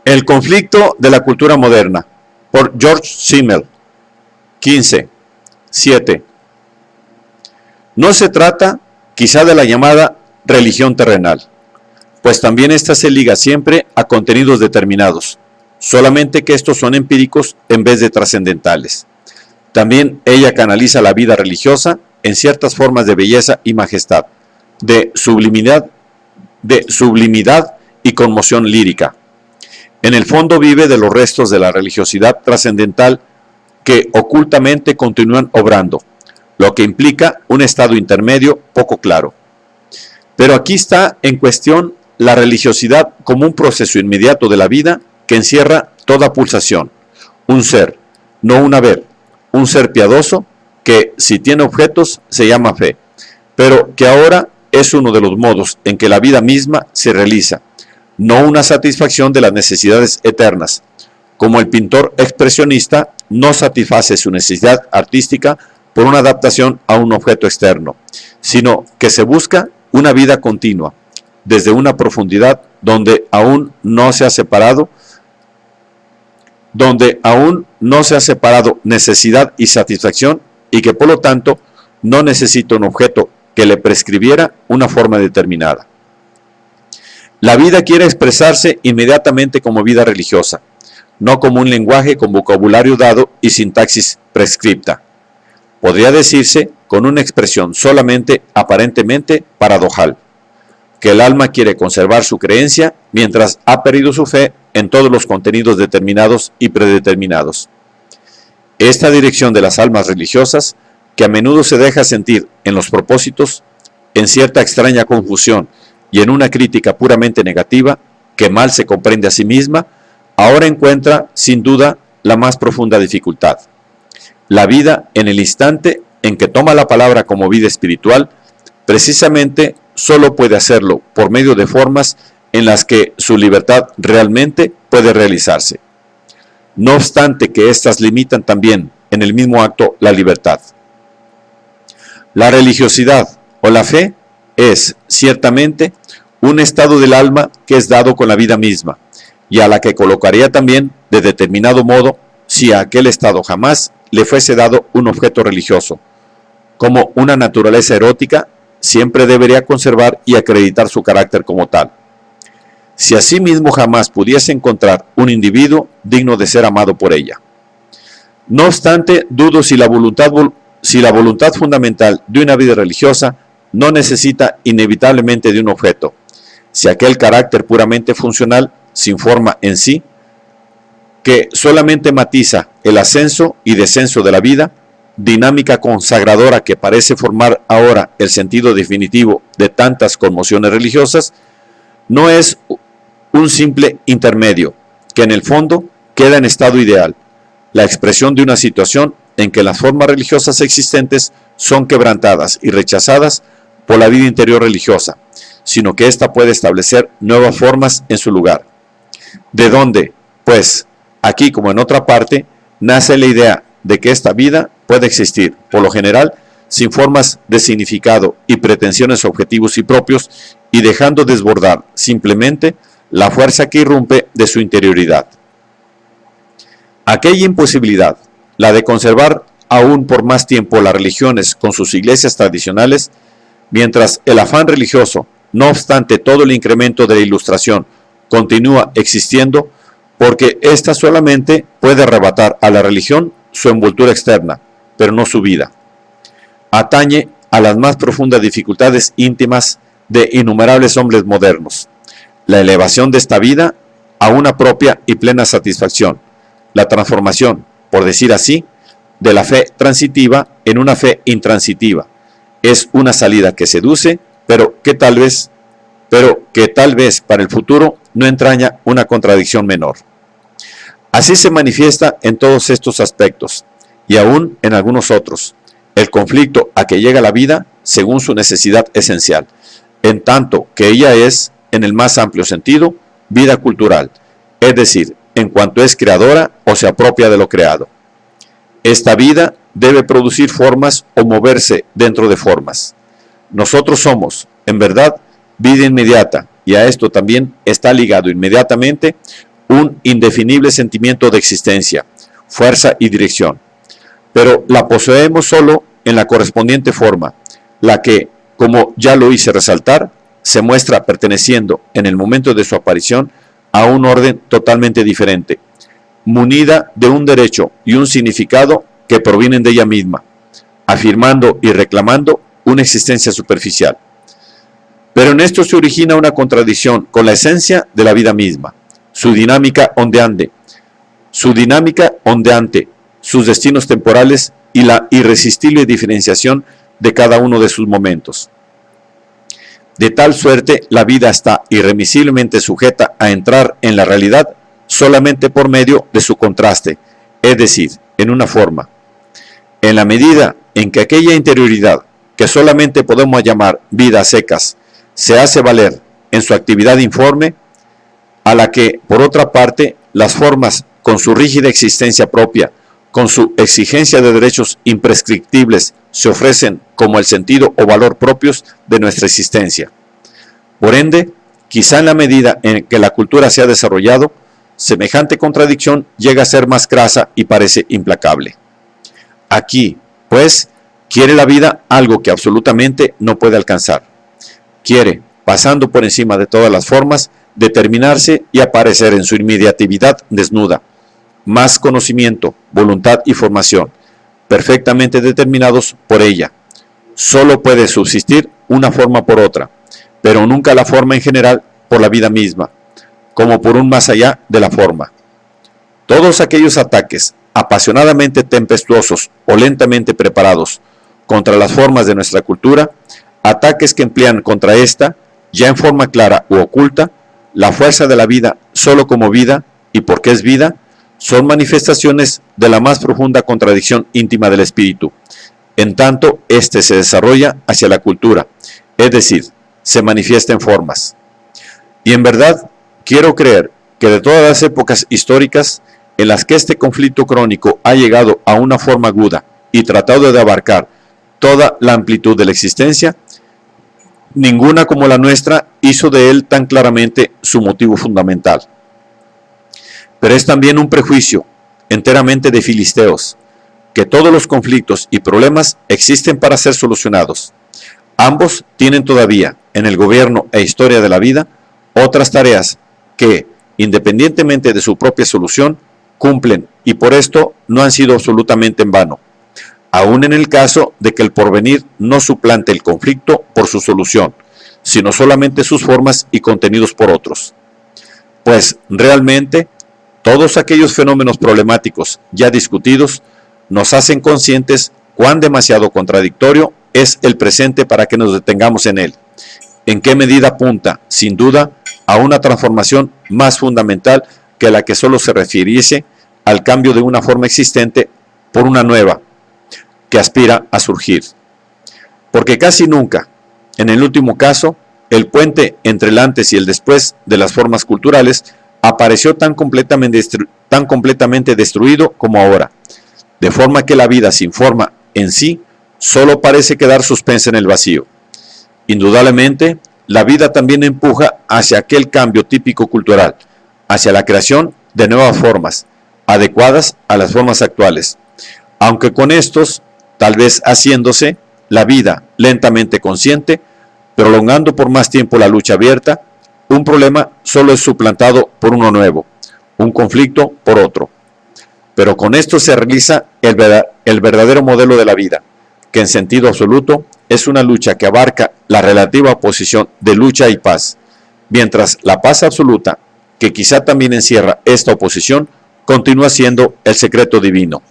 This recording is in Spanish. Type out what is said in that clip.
El conflicto de la cultura moderna, por George Simmel. 15. 7. No se trata quizá de la llamada religión terrenal, pues también ésta se liga siempre a contenidos determinados, solamente que estos son empíricos en vez de trascendentales. También ella canaliza la vida religiosa en ciertas formas de belleza y majestad, de sublimidad y conmoción lírica. En el fondo vive de los restos de la religiosidad trascendental que ocultamente continúan obrando, lo que implica un estado intermedio poco claro. Pero aquí está en cuestión la religiosidad como un proceso inmediato de la vida que encierra toda pulsación, un ser, no un haber, un ser piadoso que, si tiene objetos, se llama fe, pero que ahora es uno de los modos en que la vida misma se realiza, no una satisfacción de las necesidades eternas, como el pintor expresionista no satisface su necesidad artística por una adaptación a un objeto externo, sino que se busca una vida continua, desde una profundidad donde aún no se ha separado necesidad y satisfacción, y que por lo tanto no necesita un objeto que le prescribiera una forma determinada. La vida quiere expresarse inmediatamente como vida religiosa, no como un lenguaje con vocabulario dado y sintaxis prescripta. Podría decirse con una expresión solamente aparentemente paradojal, que el alma quiere conservar su creencia mientras ha perdido su fe en todos los contenidos determinados y predeterminados. Esta dirección de las almas religiosas, que a menudo se deja sentir en los propósitos, en cierta extraña confusión y en una crítica puramente negativa, que mal se comprende a sí misma, ahora encuentra, sin duda, la más profunda dificultad. La vida en el instante en que toma la palabra como vida espiritual, precisamente solo puede hacerlo por medio de formas en las que su libertad realmente puede realizarse. No obstante que éstas limitan también en el mismo acto la libertad. La religiosidad o la fe es, ciertamente, un estado del alma que es dado con la vida misma, y a la que colocaría también, de determinado modo, si a aquel estado jamás le fuese dado un objeto religioso. Como una naturaleza erótica, siempre debería conservar y acreditar su carácter como tal. Si asimismo jamás pudiese encontrar un individuo digno de ser amado por ella. No obstante, dudo si la voluntad fundamental de una vida religiosa no necesita inevitablemente de un objeto, si aquel carácter puramente funcional, sin forma en sí, que solamente matiza el ascenso y descenso de la vida, dinámica consagradora que parece formar ahora el sentido definitivo de tantas conmociones religiosas, no es un simple intermedio, que en el fondo queda en estado ideal, la expresión de una situación en que las formas religiosas existentes son quebrantadas y rechazadas por la vida interior religiosa, sino que ésta puede establecer nuevas formas en su lugar. De donde, pues, aquí como en otra parte, nace la idea de que esta vida puede existir, por lo general, sin formas de significado y pretensiones objetivos y propios, y dejando desbordar simplemente la fuerza que irrumpe de su interioridad. Aquella imposibilidad, la de conservar aún por más tiempo las religiones con sus iglesias tradicionales, mientras el afán religioso, no obstante todo el incremento de la ilustración, continúa existiendo, porque ésta solamente puede arrebatar a la religión su envoltura externa, pero no su vida. Atañe a las más profundas dificultades íntimas de innumerables hombres modernos, la elevación de esta vida a una propia y plena satisfacción, la transformación, por decir así, de la fe transitiva en una fe intransitiva. Es una salida que seduce, pero que tal vez para el futuro no entraña una contradicción menor. Así se manifiesta en todos estos aspectos, y aún en algunos otros, el conflicto a que llega la vida según su necesidad esencial, en tanto que ella es, en el más amplio sentido, vida cultural, es decir, en cuanto es creadora o se apropia de lo creado. Esta vida debe producir formas o moverse dentro de formas. Nosotros somos, en verdad, vida inmediata, y a esto también está ligado inmediatamente un indefinible sentimiento de existencia, fuerza y dirección. Pero la poseemos solo en la correspondiente forma, la que, como ya lo hice resaltar, se muestra perteneciendo en el momento de su aparición a un orden totalmente diferente, munida de un derecho y un significado que provienen de ella misma, afirmando y reclamando una existencia superficial. Pero en esto se origina una contradicción con la esencia de la vida misma, su dinámica ondeante, sus destinos temporales y la irresistible diferenciación de cada uno de sus momentos. De tal suerte, la vida está irremisiblemente sujeta a entrar en la realidad solamente por medio de su contraste, es decir, en una forma. En la medida en que aquella interioridad, que solamente podemos llamar vida a secas, se hace valer en su actividad informe, a la que, por otra parte, las formas, con su rígida existencia propia, con su exigencia de derechos imprescriptibles, se ofrecen como el sentido o valor propios de nuestra existencia. Por ende, quizá en la medida en que la cultura se ha desarrollado, semejante contradicción llega a ser más crasa y parece implacable. Aquí, pues, quiere la vida algo que absolutamente no puede alcanzar. Quiere, pasando por encima de todas las formas, determinarse y aparecer en su inmediatividad desnuda. Más conocimiento, voluntad y formación, perfectamente determinados por ella. Solo puede subsistir una forma por otra, pero nunca la forma en general por la vida misma, como por un más allá de la forma. Todos aquellos ataques apasionadamente tempestuosos o lentamente preparados contra las formas de nuestra cultura, ataques que emplean contra esta, ya en forma clara u oculta, la fuerza de la vida solo como vida y porque es vida, son manifestaciones de la más profunda contradicción íntima del espíritu, en tanto éste se desarrolla hacia la cultura, es decir, se manifiesta en formas. Y en verdad, quiero creer que de todas las épocas históricas en las que este conflicto crónico ha llegado a una forma aguda y tratado de abarcar toda la amplitud de la existencia, ninguna como la nuestra hizo de él tan claramente su motivo fundamental. Pero es también un prejuicio enteramente de filisteos, que todos los conflictos y problemas existen para ser solucionados. Ambos tienen todavía, en el gobierno e historia de la vida, otras tareas que, independientemente de su propia solución, cumplen y por esto no han sido absolutamente en vano, aun en el caso de que el porvenir no suplante el conflicto por su solución, sino solamente sus formas y contenidos por otros. Pues realmente, todos aquellos fenómenos problemáticos ya discutidos nos hacen conscientes cuán demasiado contradictorio es el presente para que nos detengamos en él, en qué medida apunta, sin duda, a una transformación más fundamental que la que solo se refiriese al cambio de una forma existente por una nueva, que aspira a surgir. Porque casi nunca, en el último caso, el puente entre el antes y el después de las formas culturales apareció tan completamente destruido como ahora, de forma que la vida sin forma en sí solo parece quedar suspensa en el vacío. Indudablemente, la vida también empuja hacia aquel cambio típico cultural, hacia la creación de nuevas formas, adecuadas a las formas actuales, aunque con estos, tal vez haciéndose, la vida lentamente consciente, prolongando por más tiempo la lucha abierta, un problema solo es suplantado por uno nuevo, un conflicto por otro. Pero con esto se realiza el verdadero modelo de la vida, que en sentido absoluto es una lucha que abarca la relativa oposición de lucha y paz, mientras la paz absoluta, que quizá también encierra esta oposición, continúa siendo el secreto divino.